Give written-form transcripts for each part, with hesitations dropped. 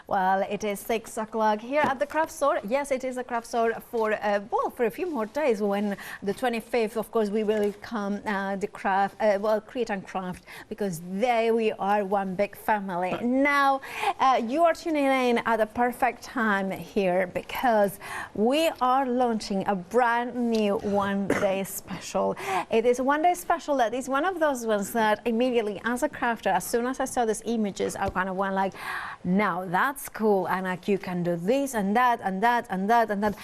Well, it is 6 o'clock here at the craft store. Yes, it is a craft store for well, for a few more days. When the 25th, of course, we will come the craft, well, Create and Craft, because there we are one big family. Now, you are tuning in at the perfect time here because we are launching a brand new one-day special. It is a one-day special that is one of those ones that immediately, as a crafter, as soon as I saw these images, I kind of went like, now that's cool, and like you can do this and that and that and that and that.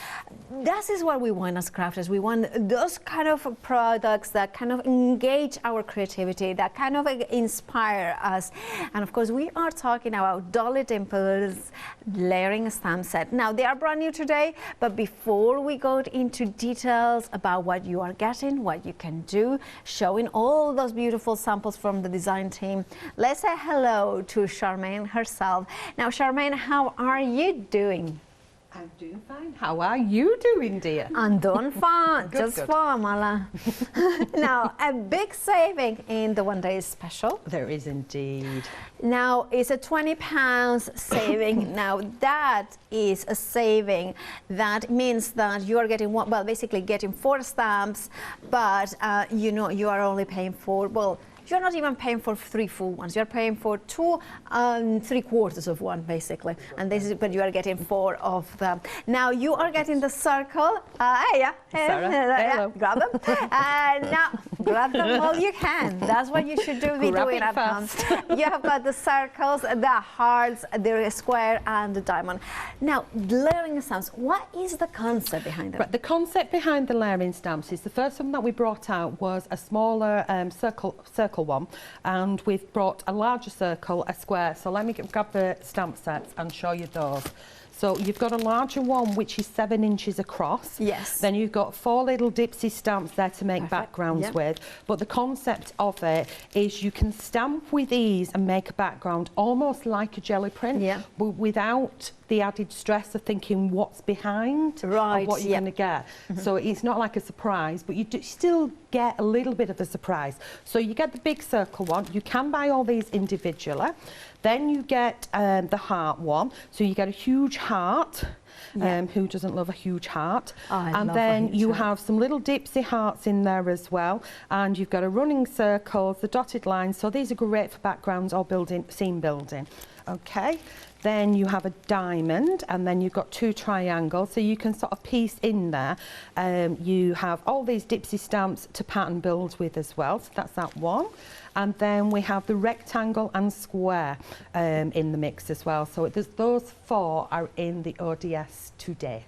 That is what we want as crafters. We want those kind of products that kind of engage our creativity, that kind of inspire us. And of course, we are talking about Dolly Dimples layering stamp set. Now, they are brand new today, but before we go into details about what you are getting, what you can do, showing all those beautiful samples from the design team, let's say hello to Charmain herself. Now, Charmain, how are you doing? I'm doing fine. How are you doing, dear? I'm doing fine, just fine, Mala. Now, a big saving in the one-day special. There is indeed. Now, it's a £20 saving. Now, that is a saving. That means that you are getting one, well, basically getting 4 stamps, but you know, you are only paying for, well, you're not even paying for 3 full ones. You're paying for 2 3/4 of one, basically. And this is, but you are getting 4 of them. Now you are getting the circle. Hello. Grab them. Now grab them while you can. That's what you should do. Be doing at home. You have got the circles, the hearts, the square, and the diamond. Now, layering stamps. What is the concept behind them? Right, the concept behind the layering stamps is the first one that we brought out was a smaller circle one, and we've brought a larger circle, a square. So let me grab the stamp sets and show you those. So you've got a larger one which is 7 inches across. Yes. Then you've got 4 little dipsy stamps there to make backgrounds with. But the concept of it is you can stamp with ease and make a background almost like a jelly print, but without the added stress of thinking what's behind and what you're going to get. So it's not like a surprise, but you still get a little bit of a surprise. So you get the big circle one. You can buy all these individually. Then you get the heart one. So you get a huge heart. Who doesn't love a huge heart? And then you have some little dipsy hearts in there as well. And you've got a running circle, the dotted lines. So these are great for backgrounds or building, scene building. Okay. Then you have a diamond, and then you've got 2 triangles, so you can sort of piece in there. You have all these dipsy stamps to pattern build with as well, so that's that one. And then we have the rectangle and square in the mix as well. So those 4 are in the ODS today.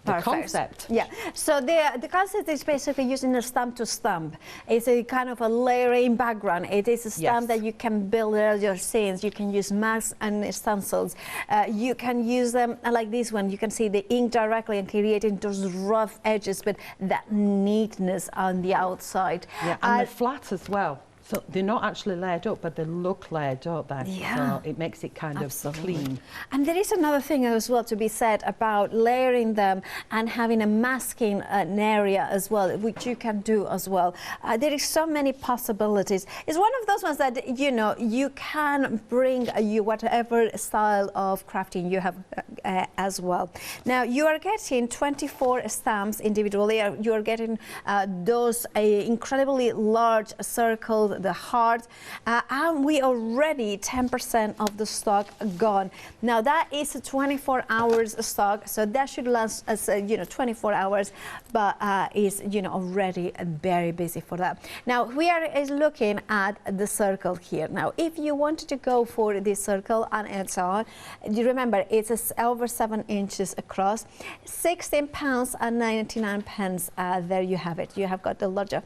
The concept. Yeah, so the concept is basically using a stamp to stamp. It's a kind of a layering background. It is a stamp that you can build your scenes. You can use masks and stencils. You can use them like this one. You can see the ink directly and creating those rough edges, but that neatness on the outside. Yeah, and they're flat as well. So they're not actually layered up, but they look layered, don't they? Yeah. So it makes it kind of clean. And there is another thing as well to be said about layering them and having a masking area as well, which you can do as well. There is so many possibilities. It's one of those ones that, you know, you can bring whatever style of crafting you have as well. Now, you are getting 24 stamps individually. You are getting those incredibly large circles, the heart, and we already 10% of the stock gone. Now that is a 24 hours stock, so that should last as 24 hours, but is already very busy for that. Now we are looking at the circle here. Now if you wanted to go for this circle and so on, you remember it's over 7 inches across, £16 and 99 pence. There you have it. You have got the larger.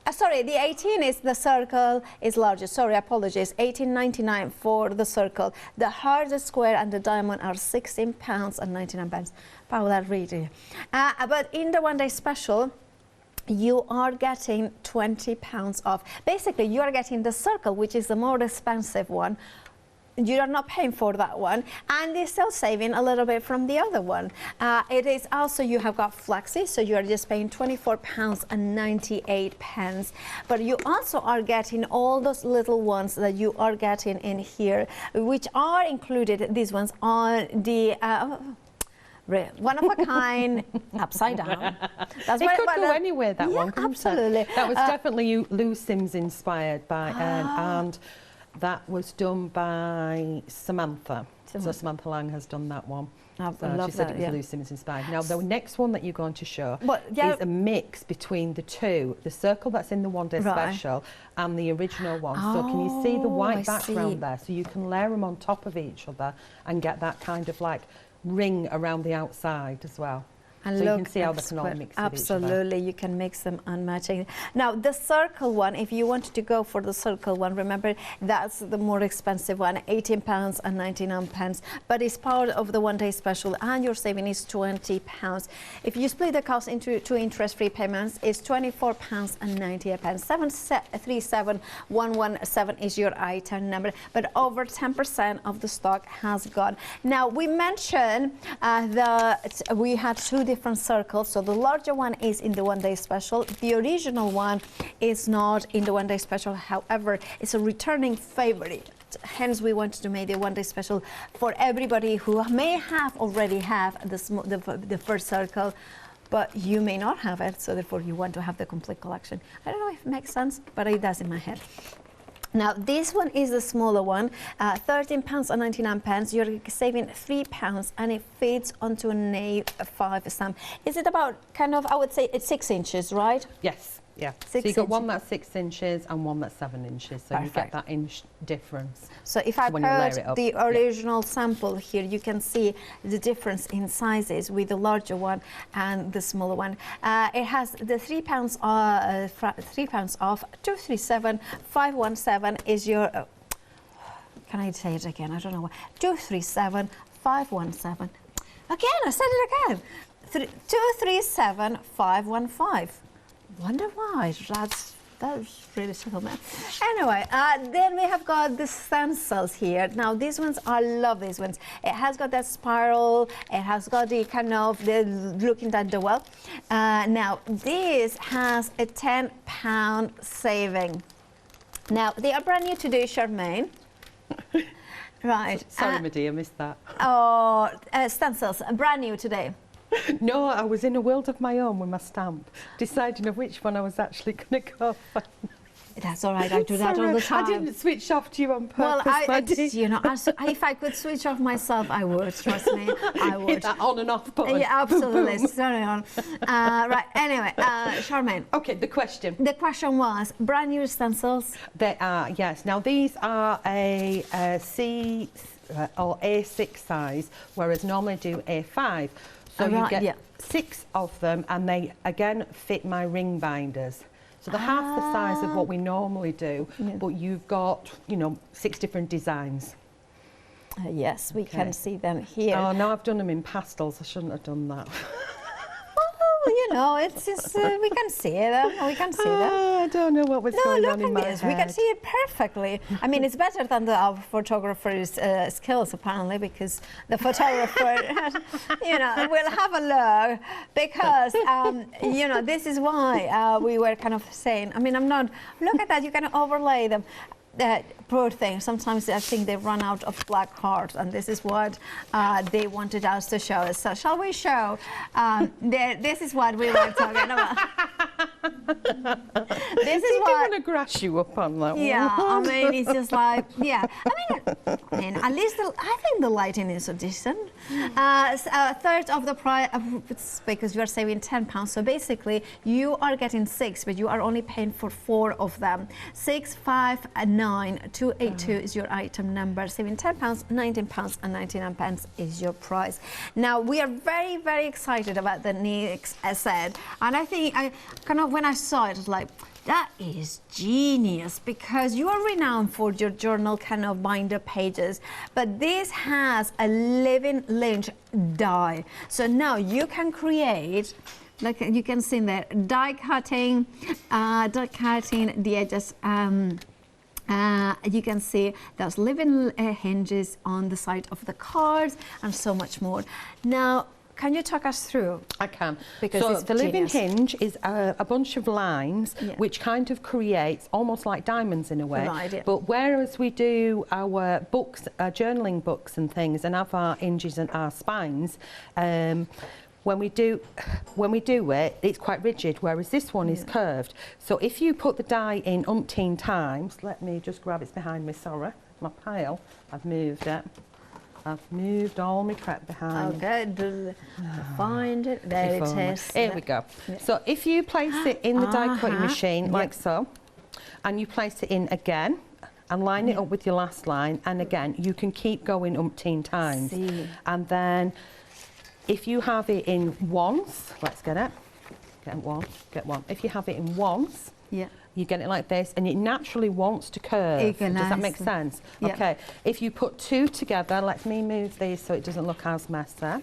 Sorry, the 18 is the circle is larger. Sorry, apologies. £18.99 for the circle. The heart, the square, and the diamond are £16 and 99 pence. Paula, really. But in the one-day special, you are getting £20 off. Basically, you are getting the circle, which is the more expensive one, you're not paying for that one, and you're still saving a little bit from the other one. It is also, you have got flexi, so you're just paying £24.98, but you also are getting all those little ones that you are getting in here, which are included. These ones are the one of a kind, upside down. That's it could go anywhere, that one, couldn't absolutely. it? That was definitely Lou Sims inspired by, and that was done by Samantha. So Samantha Lang has done that one. I So love she said that, it was Lou Sims inspired. Now, the next one that you're going to show is a mix between the two, the circle that's in the One Day Special and the original one. So can you see the white background there? So you can layer them on top of each other and get that kind of like ring around the outside as well. And so you can see how they can all mix absolutely, you can mix them unmatching. Now the circle one, if you wanted to go for the circle one, remember that's the more expensive one, £18.99, but it's part of the One Day Special, and your saving is £20. If you split the cost into 2 interest-free payments, it's £24.98. 737117 is your item number, but over 10% of the stock has gone. Now we mentioned that we had 2 different circles. So the larger one is in the One Day Special. The original one is not in the One Day Special. However, it's a returning favorite. Hence, we wanted to make the One Day Special for everybody who may have already have the first circle, but you may not have it. So therefore, you want to have the complete collection. I don't know if it makes sense, but it does in my head. Now this one is the smaller one, £13.99. You're saving £3, and it fits onto an A5 stamp. Is it about kind of, I would say it's 6 inches, right? Yes. Yeah, so you've got one that's 6 inches and one that's 7 inches, so you get that inch difference. So if I put the original sample here, you can see the difference in sizes with the larger one and the smaller one. It has the £3 off. 237517 is your. Can I say it again? I don't know why. 237517. Again, I said it again. 237515. Wonder why. That's really simple, man. Anyway, then we have got the stencils here. Now these ones, I love these ones. It has got that spiral. It has got the kind of the looking at the well. Now this has a £10 saving. Now they are brand new today, Charmaine. Right. Sorry, my dear, missed that. Oh, stencils, brand new today. No, I was in a world of my own with my stamp, deciding of which one I was actually going to go for. That's all right, I do that all the time. I didn't switch off to you on purpose. Well, you know, if I could switch off myself, I would, trust me, I would. Hit that on and off button. Yeah, absolutely, sorry on. Right, anyway, Charmaine. Okay, the question. The question was, brand new stencils? They are, yes. Now, these are a C or A6 size, whereas normally I do A5. So you get 6 of them, and they, again, fit my ring binders. So they're half the size of what we normally do, but you've got, you know, 6 different designs. Yes, we can see them here. Oh, no, I've done them in pastels. I shouldn't have done that. Well, you know, it's just, we can see them. We can see them. I don't know what was going on in my head. We can see it perfectly. I mean, it's better than our photographer's skills, apparently, because the photographer, you know, will have a look, because, you know, this is why we were kind of saying, I mean, I'm not, look at that, you can overlay them. Poor thing, sometimes I think they run out of black hearts, and this is what they wanted us to show. So shall we show? This is what we were talking about. This is what I'm going to grass you up on that one. Yeah, I mean, it's just like, yeah. I mean, at least I think the lighting is so decent. A third of the price, because you are saving £10. So basically, you are getting 6, but you are only paying for 4 of them. 659282 is your item number. Saving £10, £19.99 is your price. Now we are very, very excited about the next set, and I think when I saw it, I was like, that is genius, because you are renowned for your journal kind of binder pages, but this has a living lynch die. So now you can create, like you can see there, die cutting the edges. You can see there's living hinges on the side of the cards and so much more. Now, can you talk us through? I can. Because so it's the living genius. hinge is a bunch of lines which kind of creates almost like diamonds in a way. Right, yeah. But whereas we do our books, journaling books and things, and have our hinges and our spines, when we do it, it's quite rigid, whereas this one is curved. So if you put the die in umpteen times, let me just grab it's behind me, sorry, my pile, I've moved it. I've moved all my prep behind. Okay, find it. There it is. Here we go. Yeah. So if you place it in the die cutting machine like so, and you place it in again, and line it up with your last line, and again, you can keep going umpteen times. And then if you have it in once, let's get it. Get one. If you have it in once, you get it like this, and it naturally wants to curve. Does that make sense? Okay. If you put two together, let me move these so it doesn't look as messy.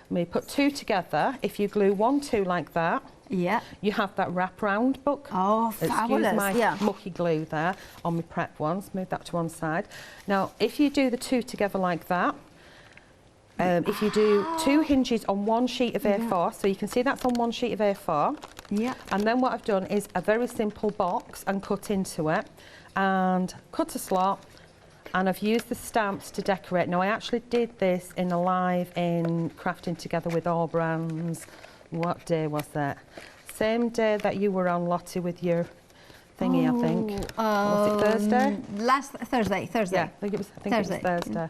When you put two together, if you glue 1, 2 like that, you have that wrap-round book. Oh, fabulous. Excuse my mucky glue there on my prep ones. Move that to one side. Now, if you do the two together like that, if you do 2 hinges on one sheet of A4, so you can see that's on one sheet of A4. And then what I've done is a very simple box and cut into it, and cut a slot, and I've used the stamps to decorate. Now I actually did this in a live in Crafting Together with All Brands. What day was that? Same day that you were on, Lottie, with your thingy, I think. Was it Thursday? Last Thursday. Yeah, I think it was Thursday.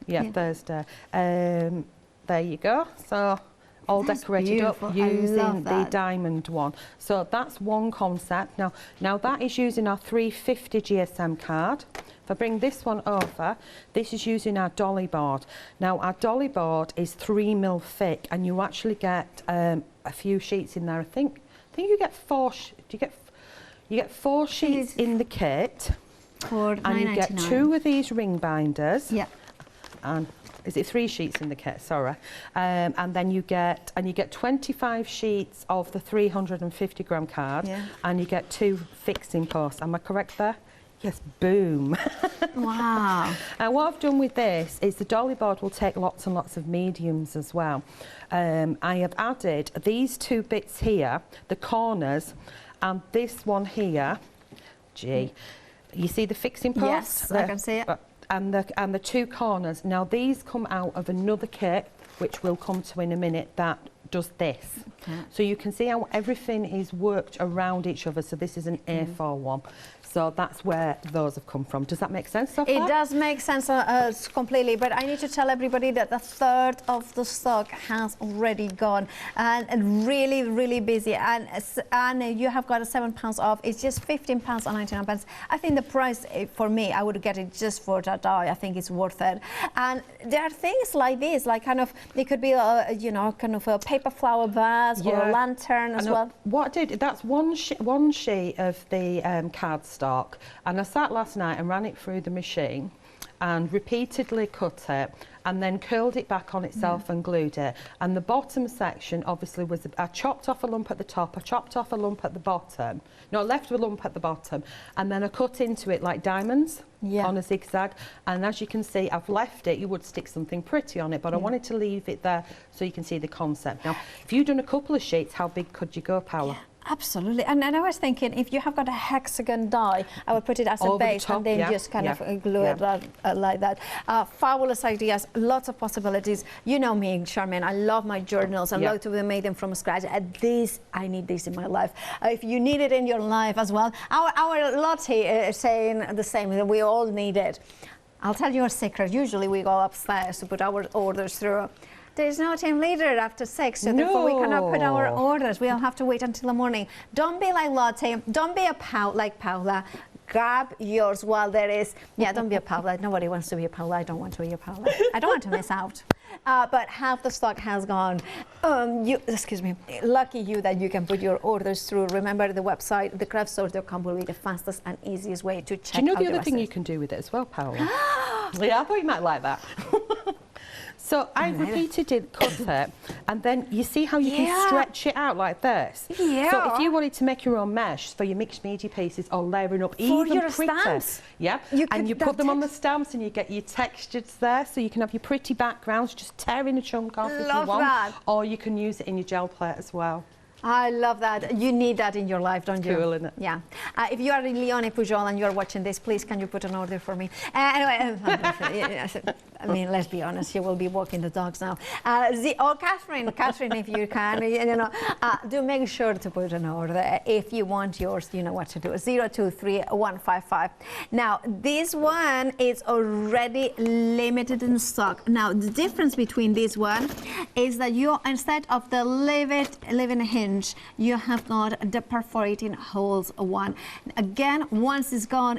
Yeah, Thursday. There you go. So all That's decorated beautiful. up using the diamond one. So that's one concept. Now that is using our 350 GSM card. If I bring this one over, this is using our dolly board. Now our dolly board is 3mm thick, and you actually get a few sheets in there. I think you get 4. You get 4 sheets in the kit, and you get 2 of these ring binders. And is it 3 sheets in the kit? Sorry. And then you get 25 sheets of the 350 gram card, and you get 2 fixing posts. Am I correct there? Yes, boom. Wow. And what I've done with this is the dolly board will take lots and lots of mediums as well. I have added these 2 bits here, the corners, and this one here. You see the fixing post? Yes, I can see it. And the 2 corners. Now these come out of another kit, which we'll come to in a minute, that does this. So you can see how everything is worked around each other. So this is an A4 one. So that's where those have come from. Does that make sense so far? It does make sense completely, but I need to tell everybody that a third of the stock has already gone, and really, really busy. And you have got a £7 off. It's just £15 and 99 pence. I think the price for me, I would get it just for that die. I think it's worth it. And there are things like this, like kind of it could be kind of a paper flower vase or a lantern as well. What I did, that's one sheet of the cardstock. And I sat last night and ran it through the machine and repeatedly cut it, and then curled it back on itself and glued it. And the bottom section obviously was, I chopped off a lump at the top, I chopped off a lump at the bottom, no, I left a lump at the bottom, and then I cut into it like diamonds on a zigzag. And as you can see, I've left it, you would stick something pretty on it, but I wanted to leave it there so you can see the concept. Now, if you'd done a couple of sheets, how big could you go, Paula? Absolutely, and I was thinking if you have got a hexagon die, I would put it as a base and then just kind of glue it like that. Fabulous ideas, lots of possibilities. You know me, Charmaine, I love my journals. I love to make them from scratch. I need this in my life. If you need it in your life as well, our Lottie is saying the same, that we all need it. I'll tell you a secret. Usually we go upstairs to put our orders through. There's no team leader after 6, so therefore we cannot put our orders. We'll have to wait until the morning. Don't be like Lottie. Don't be like Paula. Grab yours while there is. Yeah, don't be a Paula. Nobody wants to be a Paula. I don't want to be a Paula. I don't want to miss out. But half the stock has gone. Excuse me. Lucky you that you can put your orders through. Remember, the website, thecraftstore.com, will be the fastest and easiest way to check out. Do you know the other thing you can do with it as well, Paula? Yeah, I thought you might like that. So I repeatedly cut it, and then you see how you can stretch it out like this? Yeah. So if you wanted to make your own mesh for your mixed media pieces or layering up For even your prettier, stamps. yeah, and you put them on the stamps and you get your textures there, so you can have your pretty backgrounds, just tearing a chunk off if you want, that. or you can use it in your gel plate as well. I love that. You need that in your life, don't you? Cool, isn't it? Yeah. If you are in Lione Pujol and you're watching this, please can you put an order for me? Anyway, I mean, let's be honest, you will be walking the dogs now. Catherine, if you can, do make sure to put an order. If you want yours, you know what to do. 023155. Now, this one is already limited in stock. Now, the difference between this one is that you, instead of the live in a hinge, you have got the perforating holes one. Again, once it's gone,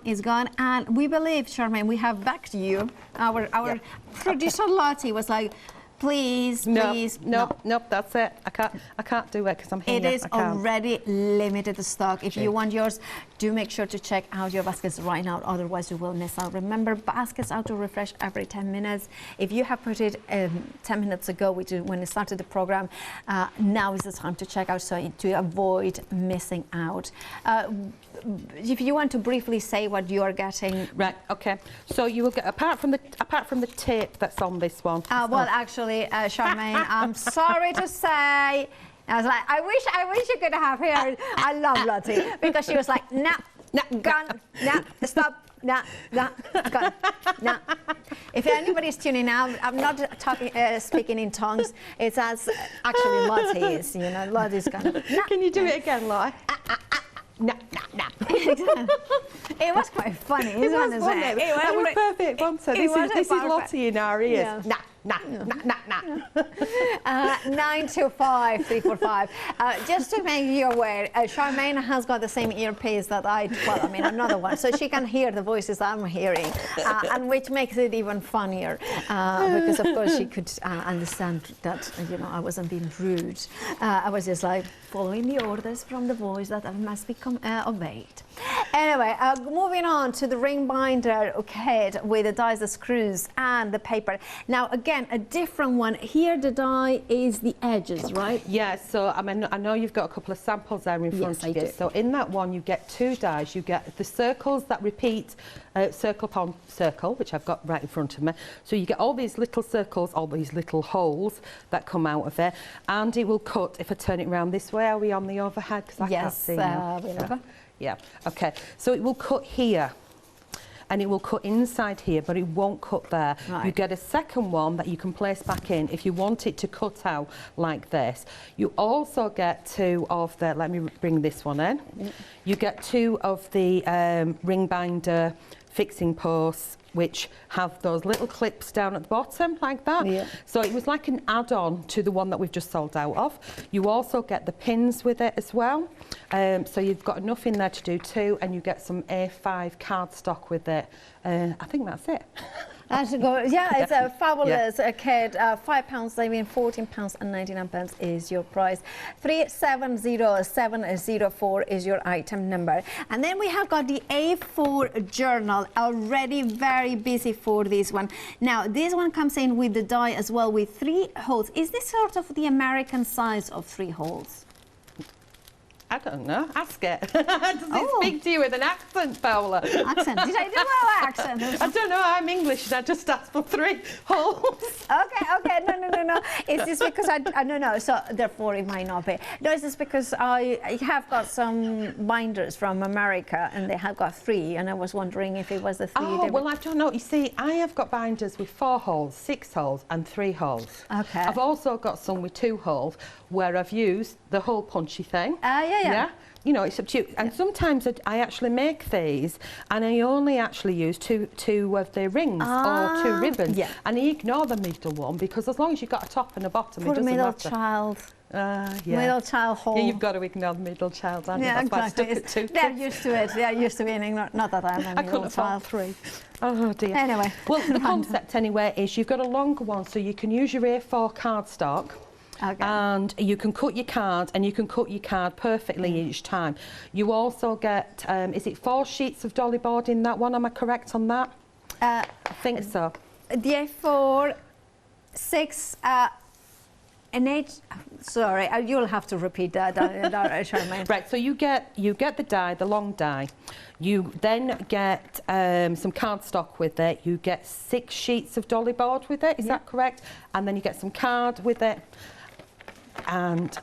and we believe, Charmaine, we have backed you. Our producer Lottie was like, please. Nope, that's it. I can't do it because I'm here. It is already limited stock. If you want yours, do make sure to check out your baskets right now, otherwise you will miss out. Remember, baskets auto refresh every 10 minutes. If you have put it 10 minutes ago, when we started the program, now is the time to check out, so to avoid missing out. If you want to briefly say what you are getting. Right, okay. So you will get, apart from the tape that's on this one. Well, actually, Charmaine, I'm sorry to say, I was like, I wish you could have heard. I love Lottie because she was like, nah, gone, nah, stop, nah, gone, nah. If anybody's tuning out, I'm not speaking in tongues. It's as actually Lottie is, Lottie's kind of. Nah. Can you do it again, Lottie? No. It was quite funny, It was perfect, wasn't it? This is Lottie in our ears. Yeah. Nah. 925 345. Just to make you aware, Charmaine has got the same earpiece that another one, so she can hear the voices I'm hearing, and which makes it even funnier, because of course she could understand that I wasn't being rude. I was just like following the orders from the voice that must be obeyed. Anyway, moving on to the ring binder kit with the dies, the screws, and the paper. Now, again, a different one. Here, the die is the edges, right? Yeah, so I know you've got a couple of samples there in front of you. Do. So in that one, you get 2 dies. You get the circles that repeat circle upon circle, which I've got right in front of me. So you get all these little circles, all these little holes that come out of there, and it will cut. If I turn it around this way, are we on the overhead? Because I can't see now. Yeah, okay. So it will cut here, and it will cut inside here, but it won't cut there. Right. You get a second one that you can place back in if you want it to cut out like this. You also get 2 of the, let me bring this one in. You get 2 of the ring binder fixing posts, which have those little clips down at the bottom like that. Yeah. So it was like an add-on to the one that we've just sold out of. You also get the pins with it as well. So you've got enough in there to do 2, and you get some A5 cardstock with it. I think that's it. That's good. Yeah, it's a fabulous kit. £5 saving, £14.99 is your price. 370704 is your item number. And then we have got the A4 journal, already very busy for this one. Now, this one comes in with the die as well with 3 holes. Is this sort of the American size of 3 holes? I don't know. Ask it. Does it speak to you with an accent, Paola? Accent? Did I do my accent? I don't know. I'm English and I just asked for 3 holes. Okay. No. It's just because I don't know. So therefore it might not be. No, it's just because I have got some binders from America and they have got 3, and I was wondering if it was the 3. Oh, well, I don't know. You see, I have got binders with 4 holes, 6 holes and 3 holes. Okay. I've also got some with 2 holes where I've used the hole punchy thing. Yeah. It's up to you. And sometimes I actually make these and I only actually use two of the rings or 2 ribbons. Yeah. And I ignore the middle one because as long as you've got a top and a bottom, it doesn't matter. Middle child. Middle child hole. Yeah, you've got to ignore the middle child. Yeah, exactly. They're used to it. They're used to being ignored. Not that I'm a middle child. 3. Oh dear. Anyway. Well, the concept anyway is you've got a longer one, so you can use your A4 cardstock. Okay. And you can cut your card, and you can cut your card perfectly each time. You also get, is it 4 sheets of dolly board in that one? Am I correct on that? I think so. The A4 6 and 8. Sorry, you'll have to repeat that, Charmaine. Right, so you get the die, the long die. You then get some cardstock with it. You get 6 sheets of dolly board with it. Is that correct? And then you get some card with it. And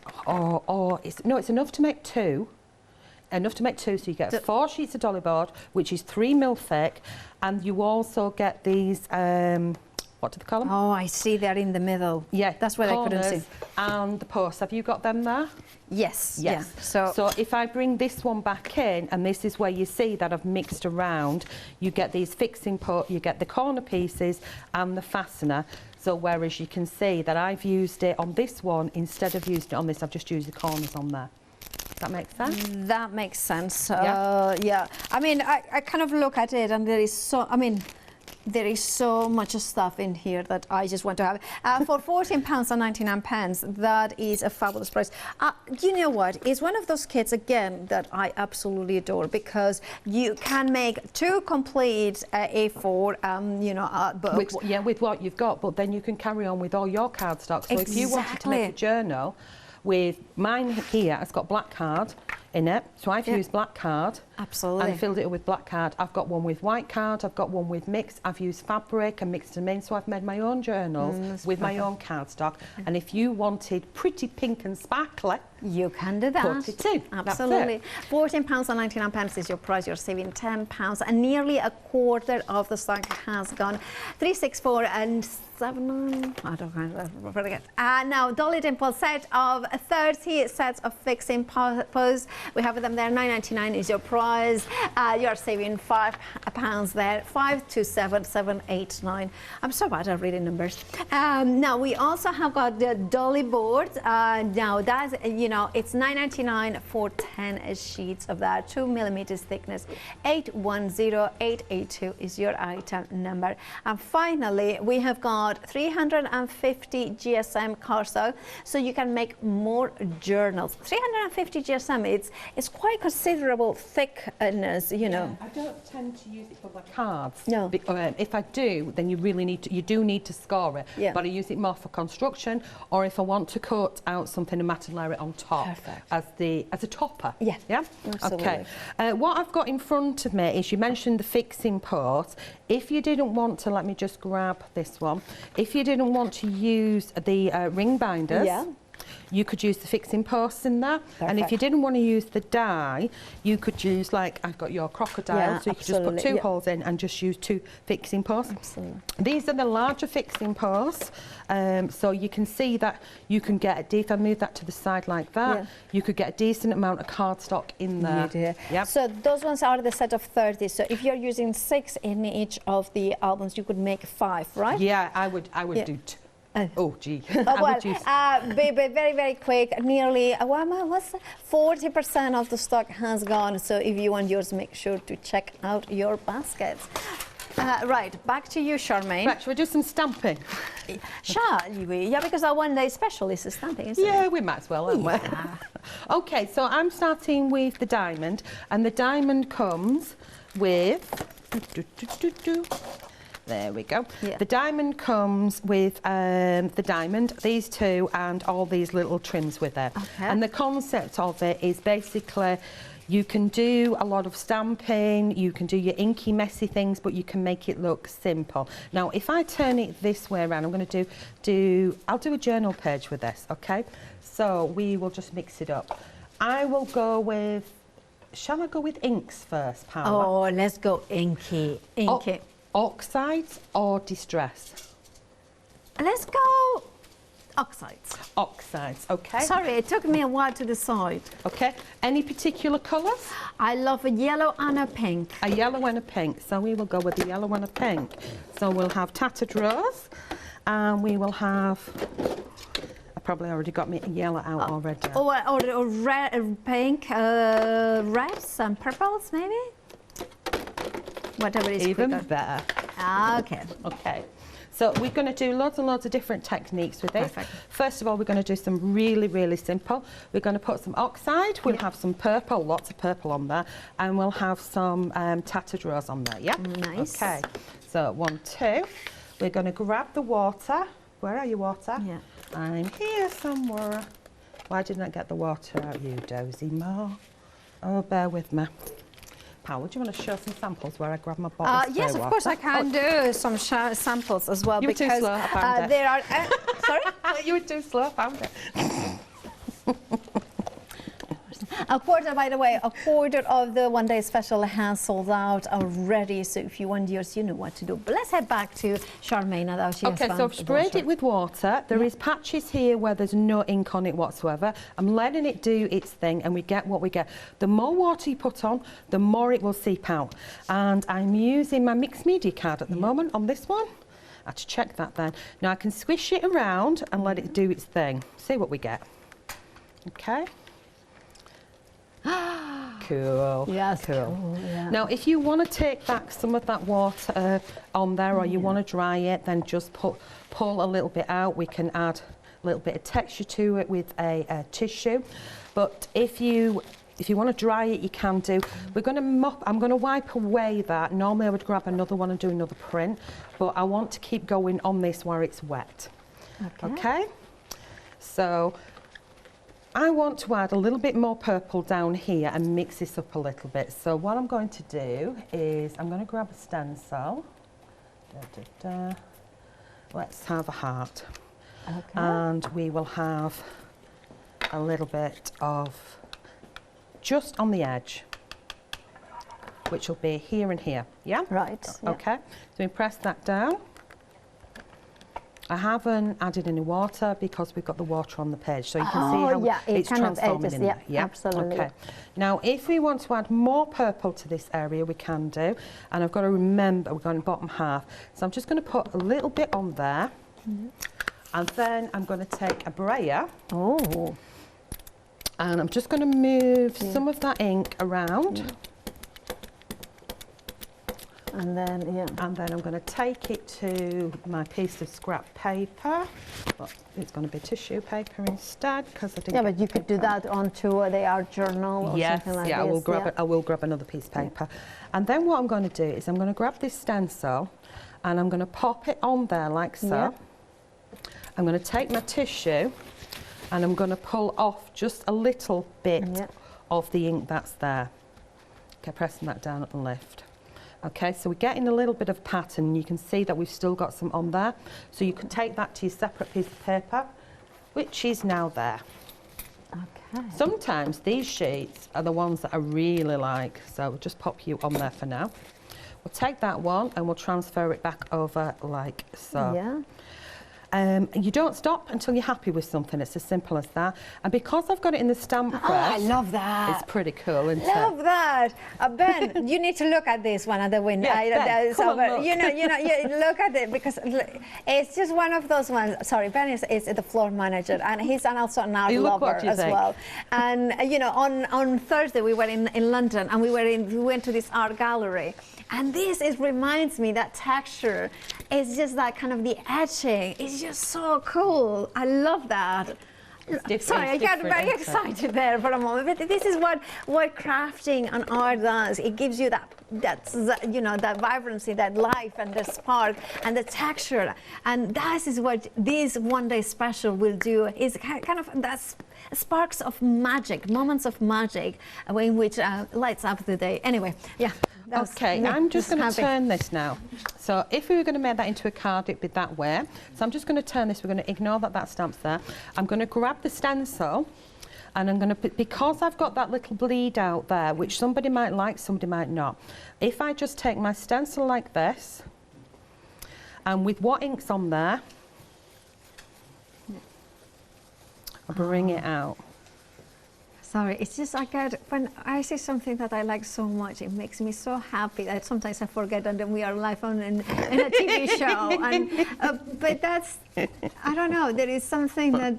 it's enough to make 2. Enough to make 2, so you get 4 sheets of dolly board, which is 3 mil thick, and you also get these. What do they call them? Oh, I see. They're in the middle. Yeah, that's what I couldn't see. And the posts. Have you got them there? Yes. Yes. Yeah. So if I bring this one back in, and this is where you see that I've mixed around, you get these fixing you get the corner pieces and the fastener. So whereas you can see that I've used it on this one, instead of using it on this, I've just used the corners on there. Does that make sense? That makes sense. Yeah. I mean, I kind of look at it, and there is there is so much stuff in here that I just want to have. For £14.99, that is a fabulous price. You know what? It's one of those kits, again, that I absolutely adore, because you can make 2 complete A4, books. With what you've got, but then you can carry on with all your cardstock. So if you wanted to make a journal, with mine here, it's got black card in it, so I've used black card. Absolutely. And filled it with black card. I've got one with white card, I've got one with mixed. I've used fabric and mixed them in, so I've made my own journals with my own cardstock. And if you wanted pretty pink and sparkly, you can do that. Put it in. Absolutely. £14.99 is your price. You're saving £10, and nearly a quarter of the stock has gone. 364 and 7. I don't forget. Now, Dolly Dimples set of 30 sets of fixing pose. We have them there. £9.99 is your price. You're saving £5 there. 527789. I'm so bad at reading numbers. Now we also have got the dolly board. Now that's it's £9.99 for 10 sheets of that, 2 millimeters thickness. 810882 is your item number. And finally, we have got 350 GSM cardstock, so you can make more journals. 350 GSM, it's quite considerable thickness, I don't tend to use it for my cards. No. If I do, then you do need to score it. Yeah. But I use it more for construction, or if I want to cut out something and matte layer it on top. Perfect. as a topper. Yeah. Yeah. Absolutely. Okay. What I've got in front of me is, you mentioned the fixing part. If you didn't want to, let me just grab this one. If you didn't want to use the ring binders, you could use the fixing posts in there. Perfect. And if you didn't want to use the die, you could use, like I've got your crocodile, so you could just put 2 holes in and just use 2 fixing posts. Absolutely. These are the larger fixing posts, so you can see that you can get, if I move that to the side like that, you could get a decent amount of cardstock in there. Yeah. So those ones are the set of 30. So if you're using 6 in each of the albums, you could make 5, right? Yeah, I would do 2. Oh, gee. Be very, very quick. Nearly 40% of the stock has gone. So if you want yours, make sure to check out your baskets. Right, back to you, Charmaine. Right, shall we do some stamping? Shall we? Yeah, because our one day special is stamping, isn't it? Yeah, we might as well, aren't we? Okay, so I'm starting with the diamond, and the diamond comes with... There we go. Yeah. The diamond comes with the diamond, these 2, and all these little trims with it. Okay. And the concept of it is basically, you can do a lot of stamping, you can do your inky, messy things, but you can make it look simple. Now, if I turn it this way around, I'm going to I'll do a journal page with this, okay? So we will just mix it up. I will go with, shall I go with inks first, Paola? Oh, let's go inky. Inky. Oxides or distress? Let's go oxides. Oxides, okay. Sorry, it took me a while to decide. Okay. Any particular colours? I love a yellow and a pink. A yellow and a pink. So we will go with the yellow and a pink. So we'll have tattered rose, and we will have... I probably already got me yellow out already. Or red, pink, reds and purples, maybe? Whatever is even quicker. Better. Okay. Okay. So we're going to do loads and loads of different techniques with this. Perfect. First of all, we're going to do some really, really simple. We're going to put some oxide. We'll have some purple, lots of purple on there, and we'll have some tattered rose on there. Yeah. Nice. Okay. So 1, 2. We're going to grab the water. Where are you, water? Yeah. I'm here somewhere. Why didn't I get the water out, you dozy ma? Oh, bear with me. Paula, do you want to show some samples where I grab my bottle of yes, of course I can do some samples as well. You were because too slow, I found it. there are... sorry? You were too slow, I found it. A quarter, by the way, a quarter of the one-day special has sold out already. So if you want yours, you know what to do. But let's head back to Charmaine now that she has found so I've sprayed it with water. There is patches here where there's no ink on it whatsoever. I'm letting it do its thing and we get what we get. The more water you put on, the more it will seep out. And I'm using my mixed media card at the moment on this one. I had to check that then. Now I can squish it around and let it do its thing. See what we get. Okay. Cool. Yes, cool. Yeah. Now, if you want to take back some of that water on there, or you want to dry it, then just pull a little bit out. We can add a little bit of texture to it with a tissue. But if you want to dry it, you can do. We're going to mop. I'm going to wipe away that. Normally, I would grab another one and do another print, but I want to keep going on this where it's wet. Okay. So I want to add a little bit more purple down here and mix this up a little bit. So what I'm going to do is I'm going to grab a stencil. Let's have a heart. Okay. And we will have a little bit of just on the edge, which will be here and here. Yeah? Right. Okay. So we press that down. I haven't added any water because we've got the water on the page, so you can see how it's transforming in there. Yeah, absolutely. Okay. Now, if we want to add more purple to this area, we can do. And I've got to remember we're going bottom half, so I'm just going to put a little bit on there, and then I'm going to take a brayer. Oh. And I'm just going to move some of that ink around. And then, And then I'm going to take it to my piece of scrap paper. Well, it's going to be tissue paper instead because I didn't. Yeah, but you could do that onto the art journal or something like this. I will grab another piece of paper. And then what I'm going to do is I'm going to grab this stencil and I'm going to pop it on there like so. Yeah. I'm going to take my tissue and I'm going to pull off just a little bit of the ink that's there. Okay, pressing that down and lift. Okay, so we're getting a little bit of pattern. You can see that we've still got some on there. So you can take that to your separate piece of paper, which is now there. Okay. Sometimes these sheets are the ones that I really like. So we'll just pop you on there for now. We'll take that one and we'll transfer it back over like so. Yeah. You don't stop until you're happy with something. It's as simple as that. And because I've got it in the stamp press, I love that. It's pretty cool, isn't Love that. Ben, you need to look at this one at the window. Yeah, come on, look. You look at it because it's just one of those ones. Sorry, Ben is the floor manager and he's also an art lover as well. And on Thursday we were in London and we went to this art gallery. And this reminds me that texture is just that kind of the etching. It's just so cool. I love that. Sorry, I got very excited there for a moment. But this is what crafting and art does. It gives you that vibrancy, that life, and the spark, and the texture. And that is what this one-day special will do. Is kind of that sparks of magic, moments of magic, in which lights up the day. Anyway, yeah. Okay, I'm just going to turn this now. So if we were going to make that into a card, it'd be that way. So I'm just going to turn this. We're going to ignore that stamp's there. I'm going to grab the stencil and I'm going to, because I've got that little bleed out there, which somebody might like, somebody might not. If I just take my stencil like this, and with what ink's on there, I'll bring it out. Sorry, it's just when I see something that I like so much, it makes me so happy that sometimes I forget and then we are live in a TV show. And, but that's, I don't know, there is something that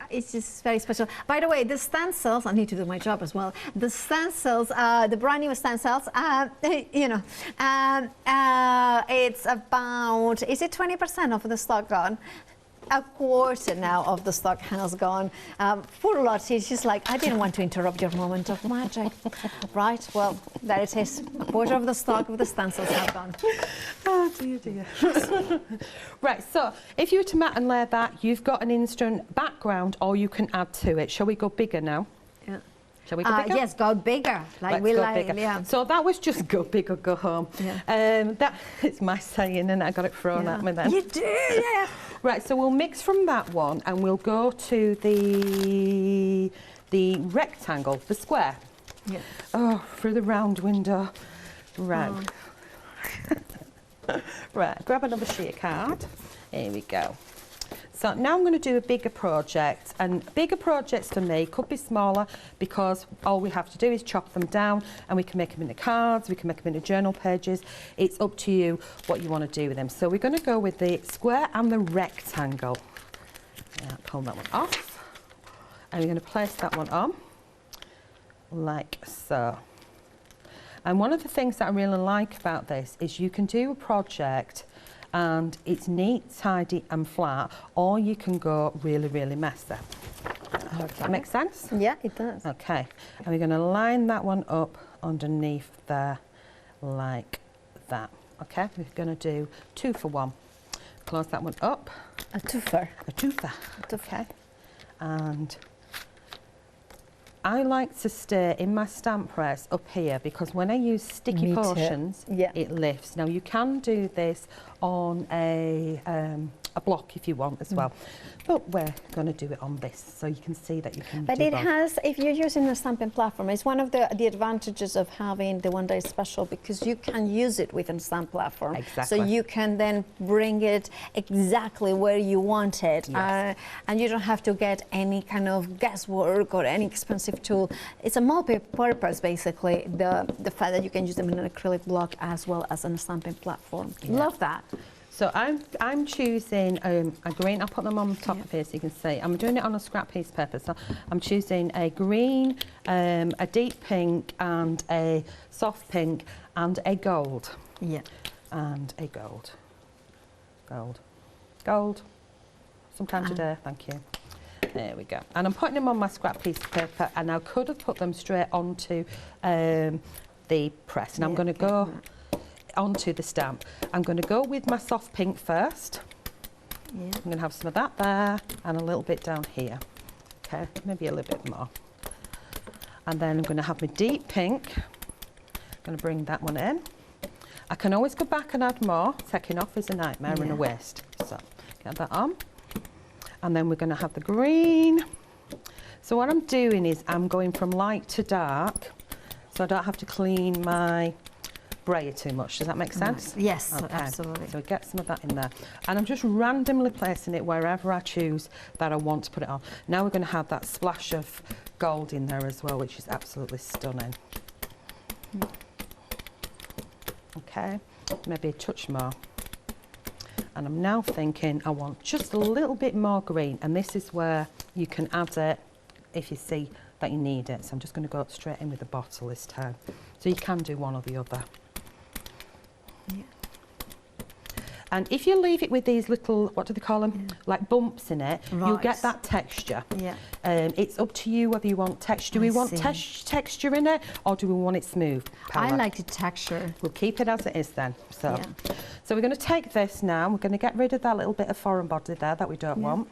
it's just very special. By the way, the stencils, I need to do my job as well. The stencils, the brand new stencils, it's about, is it 20% of the stock gone? a quarter now of the stock has gone. Poor Lottie, she's like, I didn't want to interrupt your moment of magic. Right, well, there it is. A quarter of the stock of the stencils have gone. Oh, dear, dear. Right, so if you were to mat and layer that, you've got an instant background, or you can add to it. Shall we go bigger now? Yeah. Shall we go bigger? Yes, go bigger. Like we like, bigger. Yeah. So that was just go big or go home. Yeah. That is my saying, and I got it thrown at me then. You do, yeah. Right, so we'll mix from that one, and we'll go to the rectangle, the square. Yeah. Oh, through the round window. Right. Oh. Right, grab another sheet of card. Here we go. So now I'm going to do a bigger project, and bigger projects for me could be smaller because all we have to do is chop them down, and we can make them into cards, we can make them into journal pages. It's up to you what you want to do with them. So we're going to go with the square and the rectangle. Yeah, pull that one off, and we're going to place that one on like so. And one of the things that I really like about this is you can do a project and it's neat, tidy and flat, or you can go really, really messy. Okay. Does that make sense? Yeah, it does. Okay, and we're going to line that one up underneath there like that. Okay, we're going to do 2 for 1. Close that one up. A twofer. A twofer. Okay, and I like to stay in my stamp press up here because when I use sticky portions, it lifts. Now you can do this on a block if you want as well, but we're going to do it on this so you can see that you can But do it both. has, if you're using a stamping platform, it's one of the advantages of having the one day special because you can use it with a stamp platform. Exactly. So you can then bring it exactly where you want it. Yes. And you don't have to get any kind of guesswork or any expensive tool. It's a multi-purpose basically, the fact that you can use them in an acrylic block as well as on a stamping platform. Yeah. Love that. So I'm choosing a green. I'll put them on top of here so you can see. I'm doing it on a scrap piece of paper. So I'm choosing a green, a deep pink and a soft pink and a gold. Yeah. And a gold. Gold. Gold. Sometime today, thank you. There we go. And I'm putting them on my scrap piece of paper, and I could have put them straight onto the press. And I'm going to go onto the stamp. I'm going to go with my soft pink first. Yeah. I'm going to have some of that there and a little bit down here. Okay, maybe a little bit more. And then I'm going to have my deep pink. I'm going to bring that one in. I can always go back and add more. Taking off is a nightmare and a waste. So get that on. And then we're going to have the green. So what I'm doing is I'm going from light to dark, so I don't have to clean my brayer too much. Does that make sense? Right. Yes, okay. absolutely. So get some of that in there. And I'm just randomly placing it wherever I choose that I want to put it on. Now we're going to have that splash of gold in there as well, which is absolutely stunning. Okay, maybe a touch more. And I'm now thinking I want just a little bit more green, and this is where you can add it if you see that you need it. So I'm just going to go straight in with the bottle this time. So you can do one or the other. Yeah. And if you leave it with these little, what do they call them? Like bumps in it, you'll get that texture. Yeah. It's up to you whether you want texture. Do we want texture in it, or do we want it smooth? I like the texture. We'll keep it as it is then. So we're going to take this now. We're going to get rid of that little bit of foreign body there that we don't want.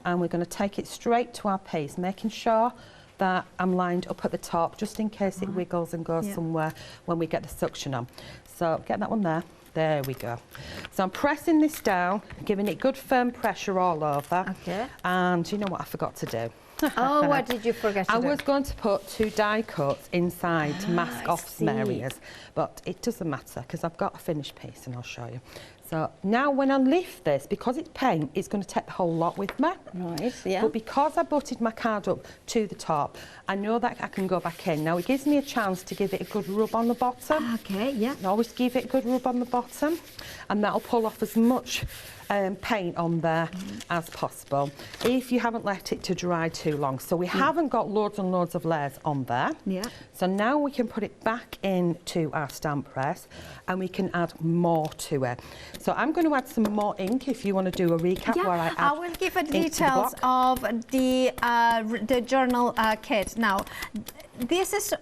And we're going to take it straight to our piece, making sure that I'm lined up at the top, just in case it wiggles and goes somewhere when we get the suction on. So get that one there. There we go. So I'm pressing this down, giving it good firm pressure all over. Okay. And you know what I forgot to do? Oh, what did you forget to do? I was going to put 2 die cuts inside to mask off some areas, but it doesn't matter because I've got a finished piece and I'll show you. So now when I lift this, because it's paint, it's going to take the whole lot with me. Right, yeah. But because I butted my card up to the top, I know that I can go back in. Now it gives me a chance to give it a good rub on the bottom. Okay, yeah. I always give it a good rub on the bottom, and that'll pull off as much paint on there as possible if you haven't let it to dry too long. So we haven't got loads and loads of layers on there. Yeah. So now we can put it back into our stamp press and we can add more to it. So I'm going to add some more ink if you want to do a recap where I add. I will give the details of the journal kit. Now, this is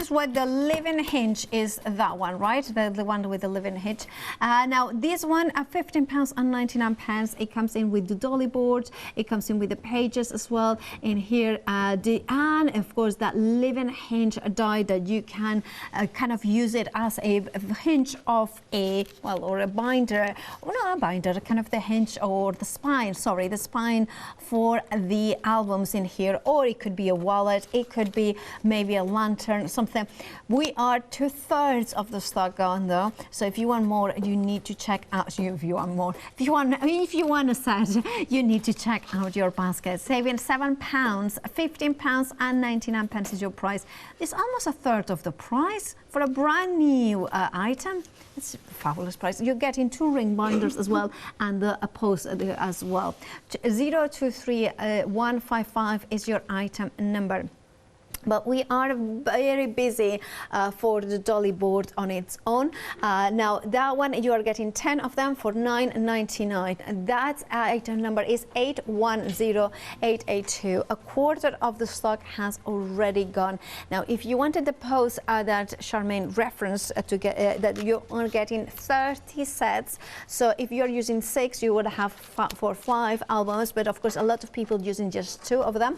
what the living hinge is, that one, right? The one with the living hinge. Now, this one at £15.99. It comes in with the dolly board. It comes in with the pages as well. In here, and of course that living hinge die that you can kind of use it as a hinge of a, well, or a binder, or not a binder, kind of the hinge or the spine. Sorry, the spine for the albums in here, or it could be a wallet. It could be maybe a lantern, something. We are 2/3 of the stock gone though, so if you want more, you need to check out. If you want more, if you want a set, you need to check out your basket. Saving £7, £15.99 is your price. It's almost 1/3 of the price for a brand new item. It's a fabulous price. You're getting 2 ring binders as well, and the post as well. 023155 is your item number. But we are very busy for the dolly board on its own. Now that one, you are getting 10 of them for £9.99. And that item number is 810882. 1/4 of the stock has already gone. Now, if you wanted the post that Charmain referenced to get, that you are getting 30 sets. So if you're using 6, you would have for 5 albums. But of course, a lot of people using just 2 of them.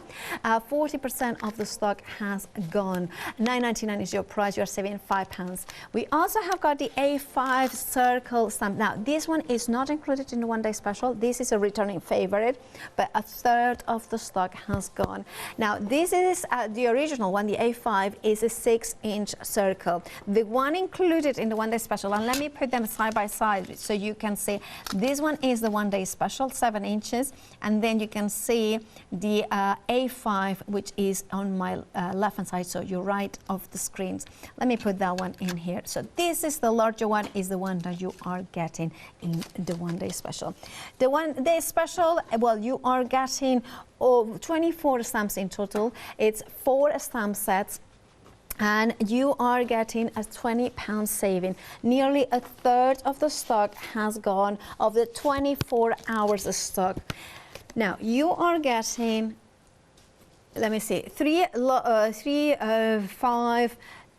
40% of the stock has gone. £9.99 is your price. You're saving £5. We also have got the A5 circle stamp. Now, this one is not included in the one-day special. This is a returning favorite, but 1/3 of the stock has gone. Now, this is the original one. The A5 is a 6-inch circle. The one included in the one-day special, and let me put them side by side so you can see. This one is the one-day special, 7 inches, and then you can see the A5, which is on my left-hand side, so you're right of the screens. Let me put that one in here. So this is the larger one, is the one that you are getting in the one-day special. The one-day special, well, you are getting 24 stamps in total. It's 4 stamp sets, and you are getting a £20 saving. Nearly 1/3 of the stock has gone of the 24 hours of stock. Now, you are getting, let me see,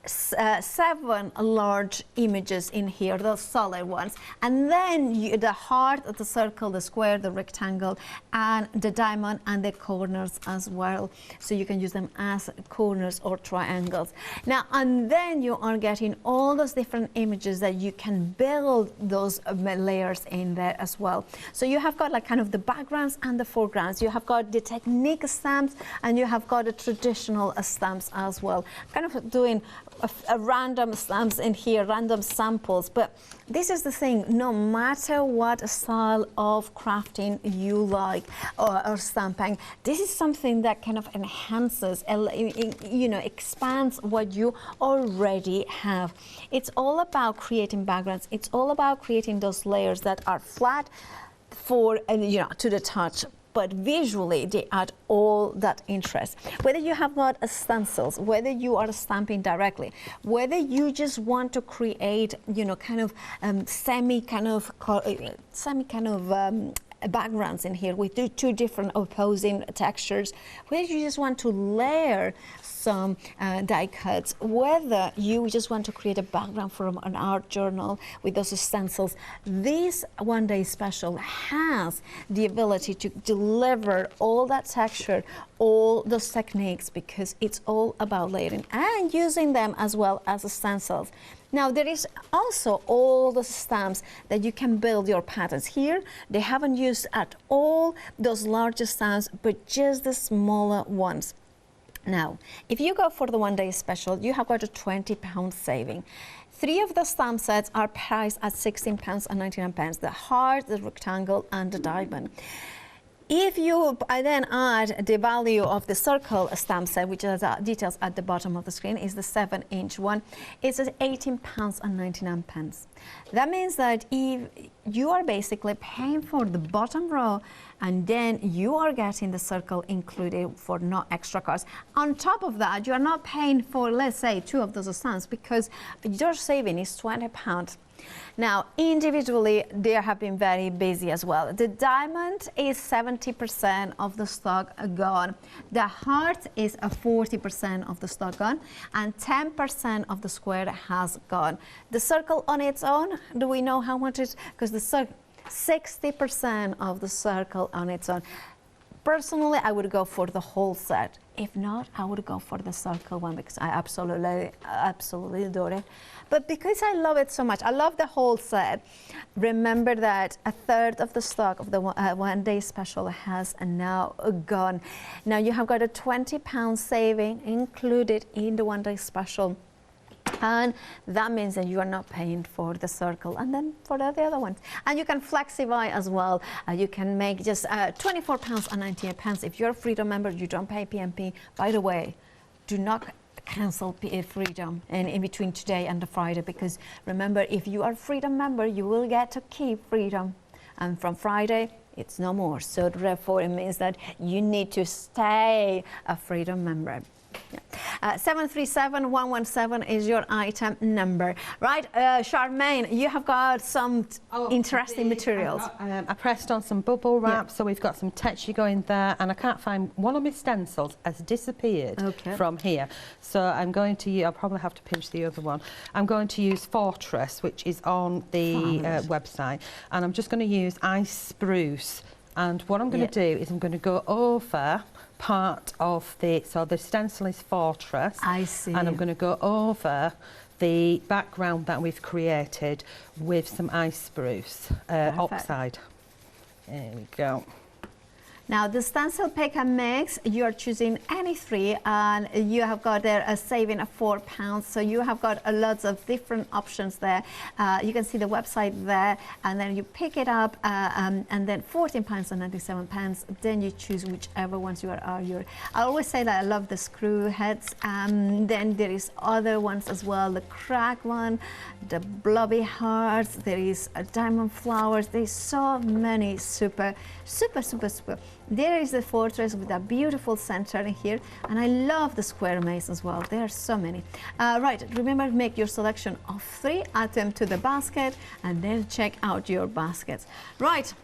7 large images in here, those solid ones, and then the heart, the circle, the square, the rectangle, and the diamond, and the corners as well, so you can use them as corners or triangles. Now, and then you are getting all those different images that you can build those layers in there as well. So you have got like kind of the backgrounds and the foregrounds. You have got the technique stamps, and you have got the traditional stamps as well, kind of doing a random stamps in here, random samples. But this is the thing, no matter what style of crafting you like or stamping, this is something that kind of enhances, you know, expands what you already have. It's all about creating backgrounds. It's all about creating those layers that are flat for, you know, to the touch, but visually they add all that interest. Whether you have got a stencils, whether you are stamping directly, whether you just want to create, you know, kind of semi backgrounds in here with 2 different opposing textures, whether you just want to layer some die cuts, whether you just want to create a background from an art journal with those stencils, this one-day special has the ability to deliver all that texture, all those techniques, because it's all about layering and using them as well as stencils. Now, there is also all the stamps that you can build your patterns. Here, they haven't used at all those larger stamps, but just the smaller ones. Now, if you go for the one-day special, you have got a £20 saving. 3 of the stamp sets are priced at £16.99, the heart, the rectangle, and the diamond. If you then add the value of the circle stamp set, which has details at the bottom of the screen, is the 7-inch one, it's at £18.99. That means that if you are basically paying for the bottom row, and then you are getting the circle included for no extra cost. On top of that, you are not paying for, let's say, 2 of those stamps, because your saving is £20. Now, individually, they have been very busy as well. The diamond is 70% of the stock gone. The heart is a 40% of the stock gone, and 10% of the square has gone. The circle on its own, do we know how much it is? Because the circle, 60% of the circle on its own. Personally, I would go for the whole set. If not, I would go for the circle one because I absolutely adore it. But because I love it so much, I love the whole set. Remember that a third of the stock of the one-day special has now gone. Now you have got a £20 saving included in the one-day special. And that means that you are not paying for the circle and then for the other ones. And you can flexify as well. You can make just £24 and 98 pence. If you're a Freedom member, you don't pay PMP. By the way, do not cancel Freedom in between today and the Friday, because remember, if you are a Freedom member, you will get to keep Freedom. And from Friday, it's no more. So therefore, it means that you need to stay a Freedom member. 737-117 is your item number, right? Charmaine, you have got some interesting materials. I pressed on some bubble wrap, so we've got some texture going there, and I can't find one of my stencils has disappeared from here, so I'm going to use, I'll probably have to pinch the other one. I'm going to use Fortress, which is on the website, and I'm just going to use Ice Spruce, and what I'm going to do is I'm going to go over part of the, so the stencil is Fortress. I see. And I'm going to go over the background that we've created with some Ice Spruce oxide. There we go. Now the stencil pick and mix, you are choosing any three, and you have got there a saving of £4. So you have got lots of different options there. You can see the website there, and then you pick it up, and then £14 and 97 pence. Then you choose whichever ones you are. I always say that I love the screw heads. Then there is other ones as well. The crack one, the blobby hearts. There is diamond flowers. There's so many super. There is the Fortress with a beautiful center in here, and I love the square maze as well. There are so many. Right, remember, make your selection of 3, add them to the basket, and then check out your baskets. Right,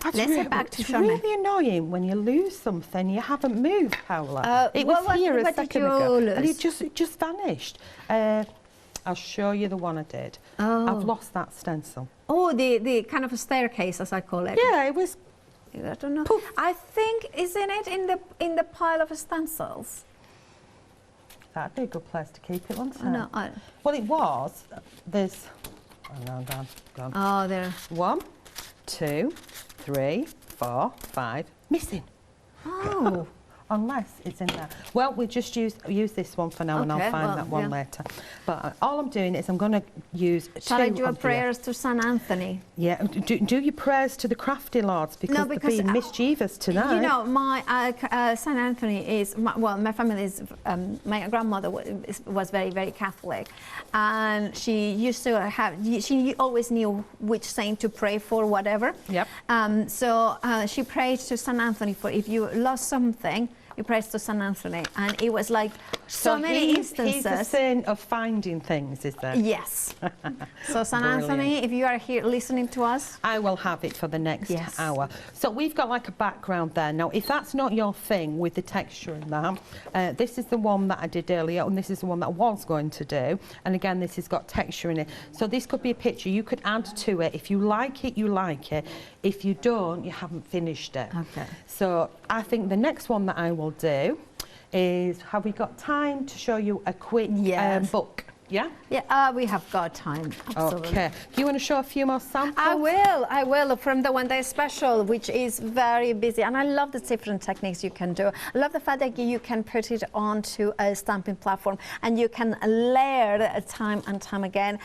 let's get back to Charmaine. It's really annoying when you lose something you haven't moved, Paola. It was here a second ago, and it just vanished. I'll show you the one I did. I've lost that stencil. Oh, the kind of a staircase, as I call it. Yeah, it was. I don't know. Poof. I think, isn't it in the pile of stencils? That'd be a good place to keep it, wouldn't it? No, well, it was. There's. Oh no, gone. Oh, there. 1, 2, 3, 4, 5. Missing. Oh. Unless it's in there. Well, we'll just use this one for now, and I'll find that one later. But all I'm doing is I'm going to use Shall I do a prayers to St. Anthony? Yeah, do your prayers to the crafty lords, because they're being mischievous tonight. You know, my St. Anthony is, my family is, my grandmother was very, very Catholic, and she used to have, she always knew which saint to pray for, whatever. Yep. So she prayed to St. Anthony for if you lost something, you prayed to St. Anthony, and it was like so many instances. He's the saint of finding things, is there? Yes. So St. Anthony, if you are here listening to us, I will have it for the next hour. So we've got like a background there. Now, if that's not your thing with the texture in that, this is the one that I did earlier, and this is the one that I was going to do. And again, this has got texture in it. So this could be a picture you could add to it. If you like it, you like it. If you don't, you haven't finished it. Okay. So I think the next one that I will do is, have we got time to show you a quick book? Yeah? Yeah, we have got time, absolutely. Okay. Do you want to show a few more samples? I will, from the one-day special, which is very busy. And I love the different techniques you can do. I love the fact that you can put it onto a stamping platform and you can layer it time and time again.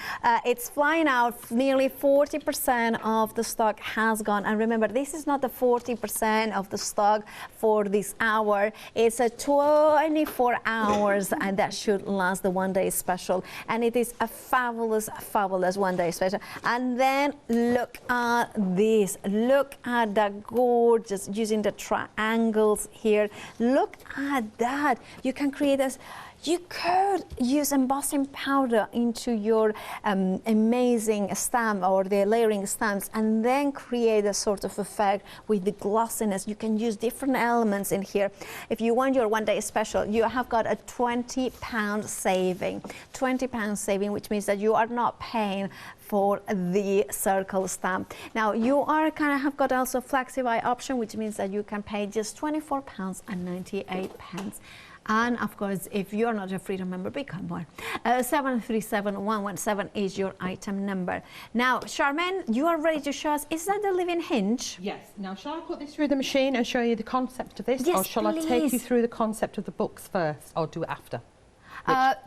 It's flying out. Nearly 40% of the stock has gone. And remember, this is not the 40% of the stock for this hour. It's a 24 hours, and that should last the one-day special. And it is a fabulous, fabulous one-day special. And then look at this. Look at that gorgeous, using the triangles here. Look at that. You can create this. You could use embossing powder into your amazing stamp or the layering stamps and then create a sort of effect with the glossiness. You can use different elements in here. If you want your one day special, you have got a £20 saving. £20 saving, which means that you are not paying for the circle stamp. Now you are have got also FlexiBuy option, which means that you can pay just £24.98. And of course, if you're not a Freedom member, become one. 737117 is your item number. Now, Charmaine, you are ready to show us, is that the living hinge? Yes. Now, shall I put this through the machine and show you the concept of this? Yes, or shall please. I take you through the concept of the books first, or do it after?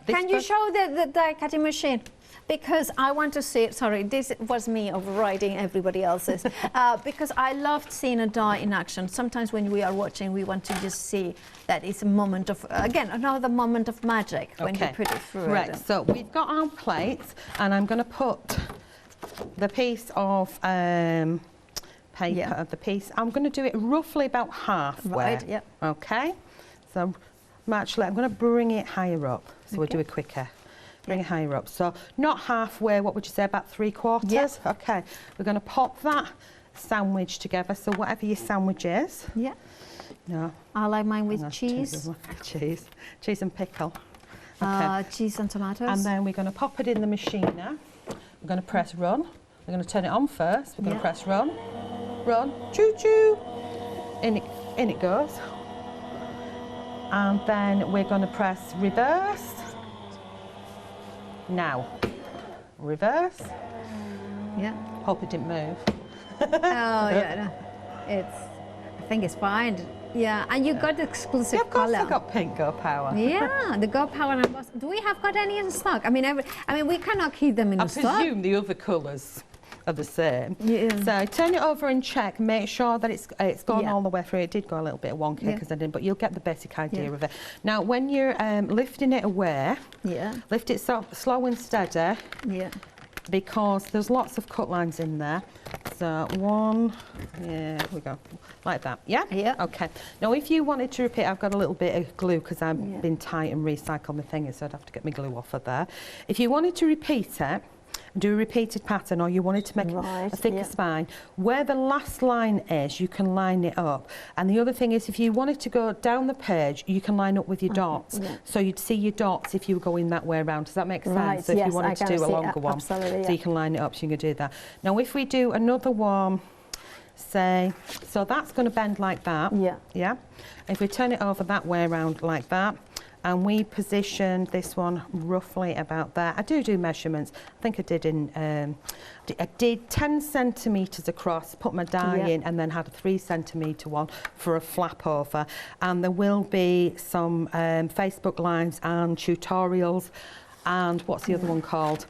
Can you show the die cutting machine? Because I want to see, sorry, this was me overriding everybody else's, because I loved seeing a die in action. Sometimes when we are watching, we want to just see that it's a moment of, again, another moment of magic when you put it through. Right, so we've got our plates, and I'm going to put the piece of paper, I'm going to do it roughly about halfway. Right, yep. Okay, so actually I'm going to bring it higher up, so we'll do it quicker. Bring it higher up. So not halfway, what would you say, about 3/4? Yes. Okay, we're going to pop that sandwich together. So whatever your sandwich is. Yeah. No. I like mine with cheese. Cheese and pickle. Okay. Cheese and tomatoes. And then we're going to pop it in the machine now. We're going to press run. We're going to turn it on first. We're going to press run. Run. Choo choo. In it goes. And then we're going to press reverse. Now, reverse. Yeah. Hope it didn't move. No, I think it's fine. Yeah, and you got the exclusive colour. color. I got pink Go Power. Yeah, the Go Power and emboss. Do we have got any in stock? I mean, we cannot keep them in stock. I presume the other colours are the same. Yeah. So turn it over and check. Make sure that it's gone all the way through. It did go a little bit wonky because I didn't, but you'll get the basic idea of it. Now, when you're lifting it away, lift it slow and steady. Yeah. Because there's lots of cut lines in there. So one, here we go, like that. Yeah? Yeah. Okay. Now, if you wanted to repeat, I've got a little bit of glue because I've been tight and recycled my fingers, so I'd have to get my glue off of there. If you wanted to repeat it, do a repeated pattern, or you wanted to make a thicker spine, where the last line is, you can line it up. And the other thing is, if you wanted to go down the page, you can line up with your dots. So you'd see your dots if you were going that way around. Does that make sense? So if you wanted to do a longer one, so you can line it up, so you can do that. Now, if we do another one, say, so that's going to bend like that. Yeah. If we turn it over that way around like that, and we positioned this one roughly about there. I do measurements. I think I did I did 10 centimetres across, put my die in, and then had a 3 centimetre one for a flap over. And there will be some Facebook lives and tutorials, and what's the other one called?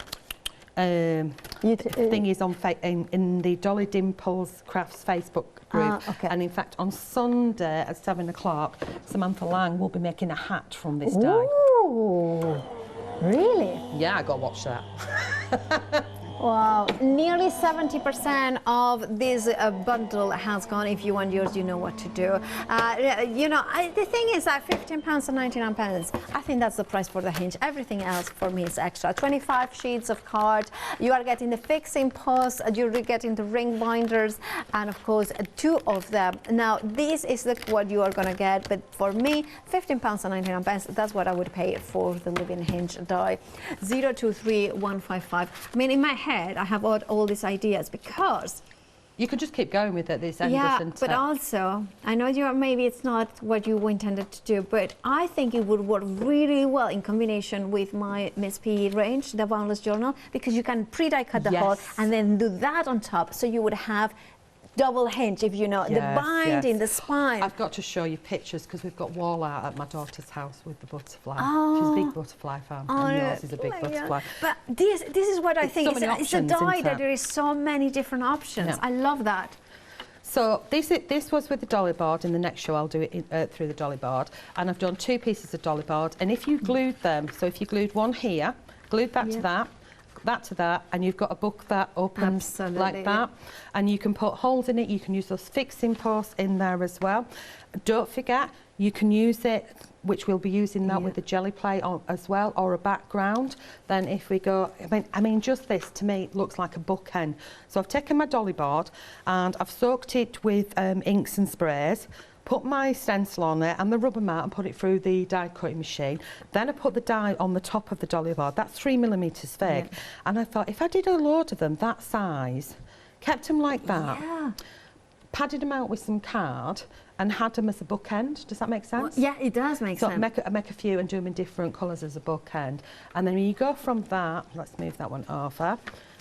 Thing is on in the Dolly Dimples Crafts Facebook group. And in fact, on Sunday at 7 o'clock, Samantha Lang will be making a hat from this die. Ooh, really? Yeah, I got to watch that. Wow, nearly 70% of this bundle has gone. If you want yours, you know what to do. You know, the thing is that £15.99, I think that's the price for the hinge. Everything else for me is extra. 25 sheets of card. You are getting the fixing post, you're getting the ring binders, and of course, 2 of them. Now, this is what you are going to get, but for me, £15.99, that's what I would pay for the living hinge die. 023155. I mean, in my head, I have all these ideas because you could just keep going with it. This endless but also I know maybe it's not what you intended to do, but I think it would work really well in combination with my Miss P range, the Boundless Journal, because you can pre-die cut the hole and then do that on top, so you would have double hinge, if you know, the binding, the spine. I've got to show you pictures because we've got wall art at my daughter's house with the butterfly. She's a big butterfly fan, and yours is a big butterfly. But this is what I think. It's a die that there is so many different options. I love that. So this was with the dolly board. In the next show, I'll do it through the dolly board, and I've done 2 pieces of dolly board. And if you glued them, so if you glued one here, glued that to that to that, and you've got a book that opens like that, and you can put holes in it. You can use those fixing posts in there as well. Don't forget, you can use it which we'll be using that with the jelly plate as well, or a background. Then if we go, I mean, just this to me looks like a bookend. So I've taken my dolly board and I've soaked it with inks and sprays, put my stencil on it and the rubber mat and put it through the die cutting machine. Then I put the die on the top of the dolly board. That's 3mm thick. And I thought, if I did a load of them that size, kept them like that, padded them out with some card and had them as a bookend. Does that make sense? Well, yeah, it does make sense. So I make a few and do them in different colours as a bookend. And then when you go from that, let's move that one over.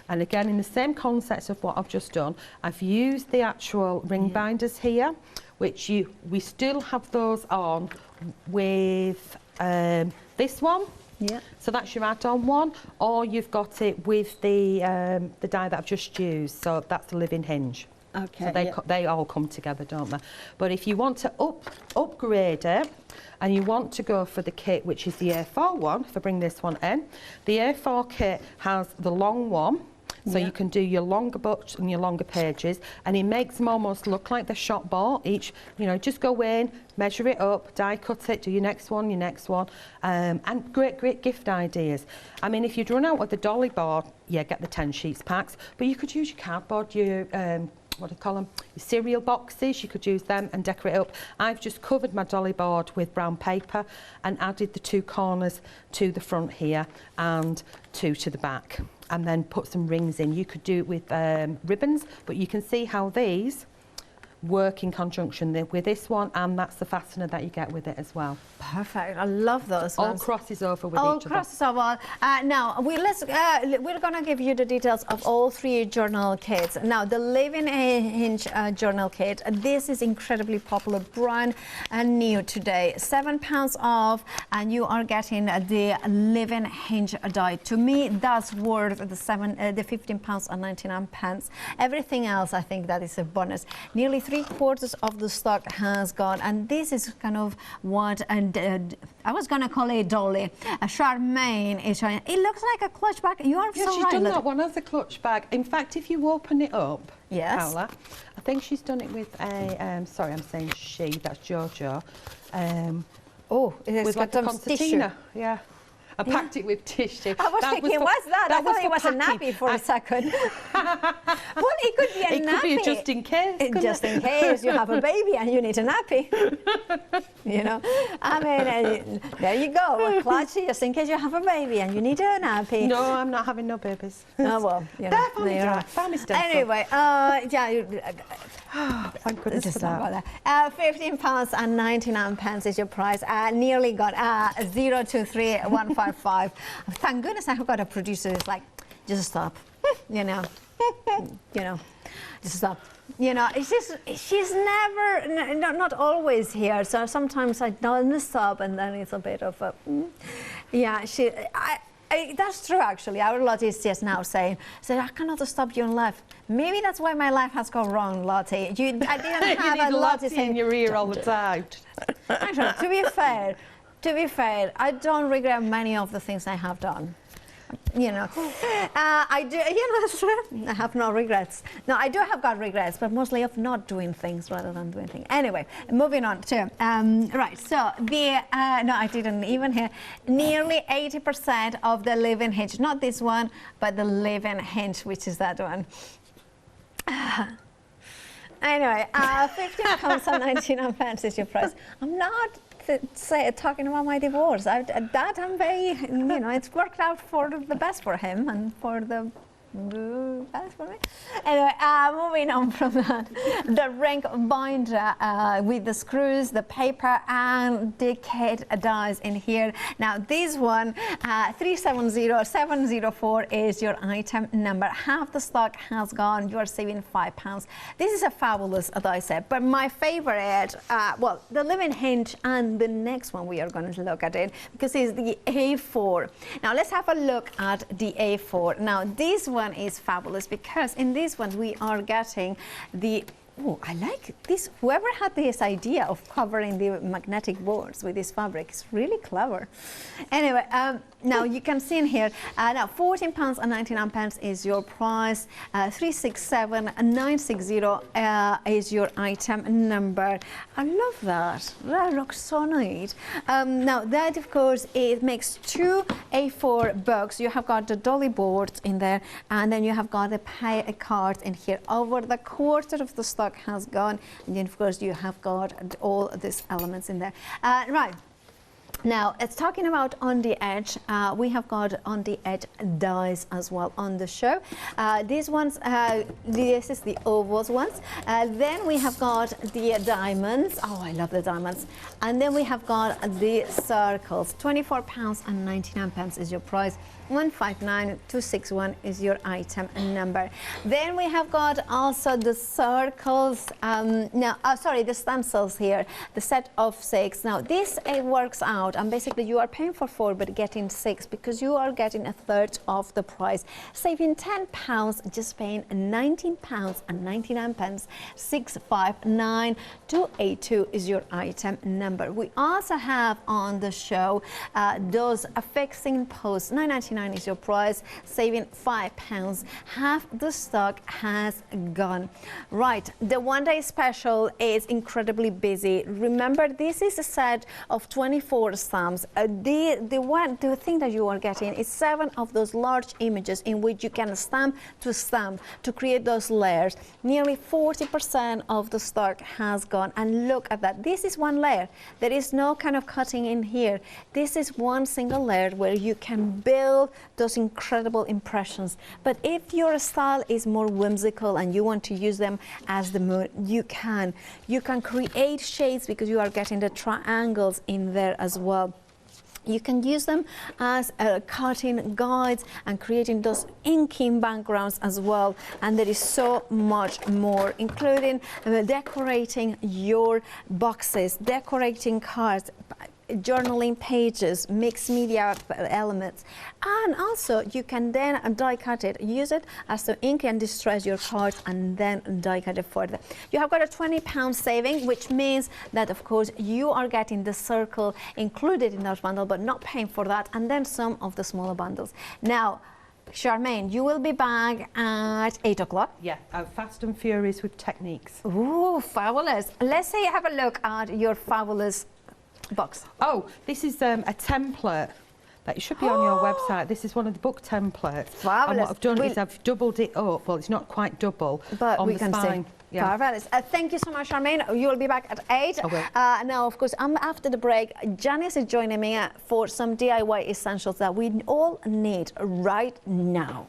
And again, in the same concept of what I've just done, I've used the actual ring binders here, which we still have those on with this one. Yeah. So that's your add-on one, or you've got it with the die that I've just used. So that's the living hinge. Okay. So they all come together, don't they? But if you want to upgrade it, and you want to go for the kit, which is the A4 one, if I bring this one in, the A4 kit has the long one. So you can do your longer books and your longer pages, and it makes them almost look like they're shop bought. Each, you know, just go in, measure it up, die cut it, do your next one, and great gift ideas. I mean, if you'd run out of the dolly board, get the 10 sheets packs, but you could use your cardboard, your what do you call them? Your cereal boxes, you could use them and decorate up. I've just covered my dolly board with brown paper and added the 2 corners to the front here and 2 to the back, and then put some rings in. You could do it with ribbons, but you can see how these work in conjunction with this one, and that's the fastener that you get with it as well. Perfect. I love those all ones. Crosses over with all each other. All crosses over. Now we're going to give you the details of all 3 journal kits. Now the Living Hinge journal kit. This is incredibly popular, brand new today. £7 off, and you are getting the Living Hinge die. To me, that's worth the £15.99. Everything else, I think that is a bonus. Nearly 3/4 of the stock has gone, and this is kind of what I was going to call it Dolly. Charmain is trying. It looks like a clutch bag. You are so right. She's done that one as a clutch bag. In fact, if you open it up, Paola, I think she's done it with a. Sorry, I'm saying she. That's Jojo. It's got some concertina. Yeah. I packed it with tissue. I was thinking, what's that? I thought it was a nappy for a second. Well, it could be a nappy. It could be just in case. Just in case you have a baby and you need a nappy. You know, I mean, there you go. A clutch just in case you have a baby and you need a nappy. No, I'm not having no babies. Oh, well, you know. Family stencil. Anyway, thank goodness for that. £15.99 is your price. Nearly got 023155. Thank goodness I've got a producer who's like, just stop, you know, just stop. You know, it's just, she's never, not always here. So sometimes I don't stop, and then it's a bit of a, that's true, actually. Our Lottie is just now saying, I cannot stop you in life. Maybe that's why my life has gone wrong, Lottie. I didn't have a Lottie in your ear all the time. Actually, to be fair, I don't regret many of the things I have done. You know, I do. I have no regrets. No, I do have got regrets, but mostly of not doing things rather than doing things. Anyway, moving on to right. So the no, I didn't even hear. Nearly 80% of the Living Hinge, not this one, but the Living Hinge, which is that one. Anyway, £15.99 is your price. I'm not talking about my divorce. I'm very, you know, it's worked out for the best for him and for the best for me. Anyway, moving on from that, the ring binder with the screws, the paper, and the kit dies in here. Now this one, 370704 is your item number. Half the stock has gone. You are saving £5. This is a fabulous die set, but my favorite, well, the Living Hinge, and the next one we are going to look at it because it's the A4. Now let's have a look at the A4. Now this one is fabulous because in this one we are getting the Oh, I like this. Whoever had this idea of covering the magnetic boards with this fabric is really clever. Anyway, now you can see in here, now £14.99 is your price, 367960 is your item number. I love that. That looks so neat. Now that, of course, it makes 2 A4 books. You have got the dolly boards in there, and then you have got the pay card in here. Over the quarter of the stock has gone, and then of course you have got all these elements in there. Right. Now, it's talking about on the edge. We have got on the edge dies as well on the show. These ones, this is the ovals ones. Then we have got the diamonds. Oh, I love the diamonds. And then we have got the circles. £24.99 is your price. 159261 is your item number. Then we have got also the circles. The stencils here, the set of 6. Now this works out, and basically you are paying for 4 but getting 6 because you are getting a third of the price, saving £10, just paying £19.99. 659282 is your item number. We also have on the show those affixing posts. £9.99 is your price, saving £5. Half the stock has gone. Right, the one-day special is incredibly busy. Remember, this is a set of 24 stamps. The thing that you are getting is 7 of those large images in which you can stamp to create those layers. Nearly 40% of the stock has gone, and look at that. This is one layer. There is no kind of cutting in here. This is one single layer where you can build those incredible impressions. But if your style is more whimsical and you want to use them as the mood, you can create shades because you are getting the triangles in there as well. You can use them as cutting guides and creating those inking backgrounds as well. And there is so much more, including decorating your boxes, decorating cards, journaling pages, mixed media elements, and also you can then die cut it, use it as the ink and distress your cards, and then die cut it further. You have got a £20 saving, which means that of course you are getting the circle included in that bundle but not paying for that, and then some of the smaller bundles. Now, Charmaine, you will be back at 8 o'clock. Yeah, fast and furious with techniques. Ooh, fabulous. Let's say you have a look at your fabulous box. Oh, this is a template that should be on your website. This is one of the book templates. Fabulous. And what I've done is I've doubled it up. Well, it's not quite double, but on we the can spine. see. Yeah. Fabulous. Thank you so much, Charmaine. You will be back at 8. Okay. Now, of course, after the break, Janice is joining me for some DIY essentials that we all need right now.